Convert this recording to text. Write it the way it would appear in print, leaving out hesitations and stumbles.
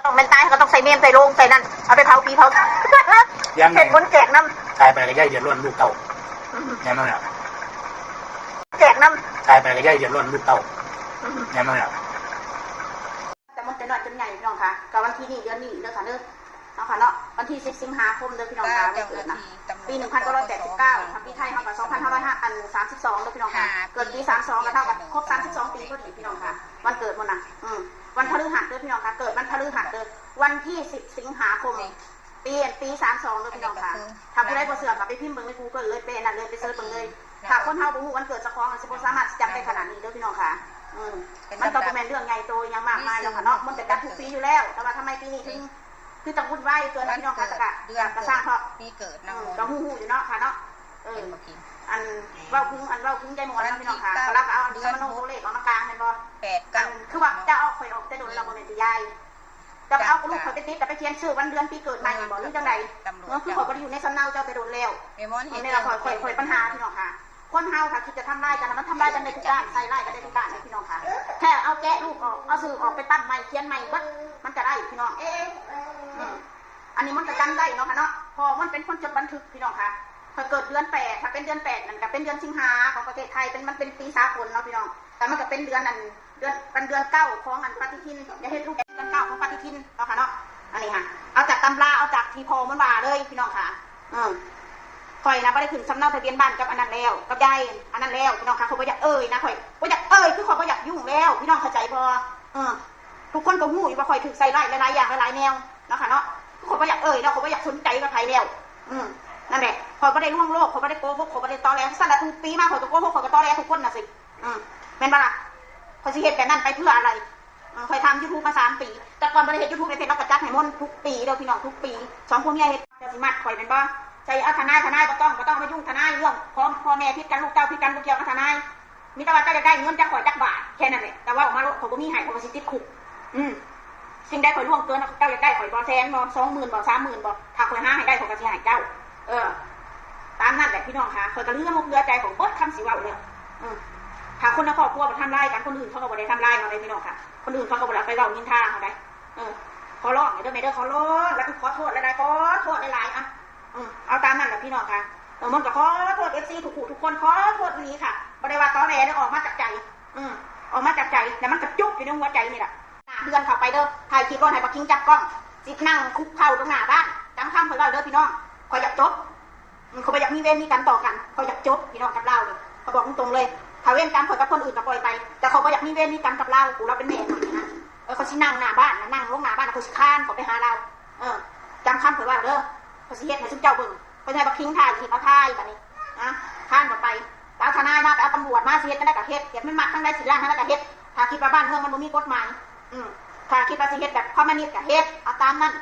ต้องเป็นตายก็ต้องใส่เมมใส่โลงใส่นั่นเอาไปเผาปีเผายังเห็นคนแจกน้ำตายไปก็ย่ายเดือดร้อนลูกเต่าอย่างนั้นแหละแจกน้ำตายไปก็ย่ายเดือดร้อนลูกเต่าอย่างนั้นแหละแต่มันจะน้อยจนใหญ่พี่น้องค่ะกับวันที่นี้เดือนนี้เด้อค่ะเด้อเอาค่ะเนาะวันที่10 สิงหาคมเด้อพี่น้องค่ะวันเกิดนะปี1989ทำปีไทยเขากับ2532เด้อพี่น้องค่ะเกิดปี32ก็เท่ากับครบ32ปีพอดีพี่น้องค่ะวันเกิดมันนะวันพฤหัสเด้อพี่น้องค่ะเกิดวันพฤหัสเด้อวันที่10 สิงหาคมปี32เด้อพี่น้องค่ะถ้าผู้ใดบ่เชื่อก็ไปพิมพ์เบิ่งใน Google เลยเป็นนั่นเลยไปเสิร์ชเบิ่งเลยถ้าคนเฮาบ่ฮู้วันเกิดเจ้าของสิบ่สามารถจำได้ขนาดนี้เด้อพี่น้องค่ะมันก็บ่แม่นเรื่องใหญ่โตยังมากมายแล้วค่ะเนาะมันจะจัดทุกปีอยู่แล้วแต่ว่าทำไมปีนี้ถึงคือจังวุ่นวายเกินพี่น้องค่ะกระสร้างเพราะปีเกิดนะก็ฮู้อยู่เนาะค่ะเนาะอันเว้าพึ่งใจหมดนะพี่น้องค่ะก็รับเอาสมโนโตเลขเอามากลางแม่นบ่คือว่าจะเอาข่อยออกแต่โดนเราบ่แม่นสิยายจะเอาลูกเขาไปติดแต่ไปเขียนชื่อวันเดือนปีเกิดใหม่บ่หรือจังได๋คือข่อยบ่ได้อยู่ในสำเนาเจ้าไปโดนแล้วนี่ล่ะข่อยปัญหาพี่น้องค่ะคนเฮาค่ะคิดจะทำลายกันมันทำลายกันได้ทุกด้านใส่ร้ายกันได้ทุกด้านนะพี่น้องค่ะแค่เอาแกะลูกออกเอาสื่อออกไปตั้งใหม่เขียนใหม่เบิดมันจะได้พี่น้องอันนี้มันจะกันได้เนาะค่ะเนาะพอมันเป็นคนจดบันทึกพี่น้องค่ะถ้าเกิดเดือน8ถ้าเป็นเดือน8นั่นก็เป็นเดือนสิงหาของประเทศไทยมันเป็นปีสากลเนาะพี่น้องแต่มันก็เป็นเดือนนั้นเดือน9ของอันปฏิทินอย่าเฮ็ดรูปเดือน9ของปฏิทินเนาะค่ะเนาะอันนี้ค่ะเอาจากตำราเอาจากที่พอมันว่าเลยพี่น้องค่ะข่อยนะไม่ได้ขึ้นสำเนาทะเบียนบ้านกับอันนั้นแล้วกับยายอันนั้นแล้วพี่น้องค่ะเขาบ่อยากนะข่อยบ่อยากคือข่อยบ่อยากยุ่งแล้วพี่น้องเข้าใจพอทุกคนก็หู้อยู่ว่าข่อยถึงใส่ไล่หลายๆอย่างหลายๆแนวเนาะค่ะเนาะข่อยบ่อยากเนาะข่อยบ่อยากสนใจกับใครแล้วนั่นแหละข่อยบ่ได้ล่วงโลกข่อยบ่ได้โกหกข่อยบ่ได้ตอแหลสั่นละทุกปีมาข่อยก็โกหกข่อยก็ตอแหลทุกคนน่ะสิแม่นบ่ล่ะข่อยสิเฮ็ดแบบนั้นไปเพื่ออะไรข่อยทำ YouTube มา3 ปีแต่ก่อนบ่ได้เฮ็ด YouTube ในเพจเราก็จัดให้มนทุกปีเด้อพี่น้องทุกปี2ผัวเมียเฮ็ดจะสิมัดข่อยแม่นบ่ใช่เอาทนายก็ต้องมายุ่งทนายเรื่องพ่อแม่พิดกันลูกเต้าพิดกันบ่เกี่ยวกับทนายมีแต่ว่าจะได้เงินจากข่อยจักบาทแค่นั้นแหละแต่ว่าออกมาข่อยบ่มีให้ข่อยบ่สิติดคุกสิ่งใดข่อยล่วงเกินเจ้าอยากได้ข่อยบ่แสนบ่20,000บ่30,000บ่ถ้าข่อยหาให้ได้ข่อยก็สิให้เจ้าตามนั้นแหละพี่น้องค่ะข่อยก็เรื่องเรือใจของเบิดคำสิเว้าเลยถ้าคนในครอบครัวบ่ทำร้ายกันคนอื่นเขาก็บ่ได้ทำร้ายเฮาเลยพี่น้องค่ะคนอื่นเขาก็บ่ได้ไปเว้านินทาเฮาได้ขอร้องเด้อแม่เด้อขอร้องแล้วก็ขอโทษหลายๆขอโทษหลายๆเอาตามนั้นแหละพี่น้องค่ะมันก็ขอโทษFCทุกคนขอโทษนี้ค่ะบ่ได้ว่าตอแหลออกมาจากใจออกมาจากใจแต่มันกระจุกอยู่ในหัวใจนี่แหละเดือนเข้าไปเด้อถ่ายคลิปก่อนให้ปักคิงจับกล้องสินั่งคุกเข่าตรงหน้าบ้านจำคำข่อยเว้าเด้อพี่น้องข่อยอยากจบเขาบ่อยากมีเวรมีกรรมต่อกันข่อยอยากจบพี่น้องกับเราเลยเขาบอกตรงๆเลยถ้าเวรกรรมข่อยกับคนอื่นก็ปล่อยไปแต่เขาบ่อยากมีเวรมีกรรมกับเรากูเราเป็นแม่มันนะเขาสินั่งหน้าบ้านนั่งลงหน้าบ้านเขาสิคานเขาไปหาเราจำคำข่อยเว้าเด้อเขาสิเฮ็ดให้ซุเจ้าเบิ่งเขาให้บักคิงถ่ายคลิปเอาถ่ายแบบนี้ข้ามไปเอาทนายมาเอาตำรวจมาเฮ็ดกันได้กับเฮ็ดเดี๋ยวไม่มัดทั้งได้สิล่างทั้งได้กับเฮ็ดถ้าคิดว่าบ้านเมืองมันบ่มีกฎหมายถ้าคิดว่าสิเฮ็ดแบบคอมมิวนิสต์กับเฮ็ดเอาตามนั้น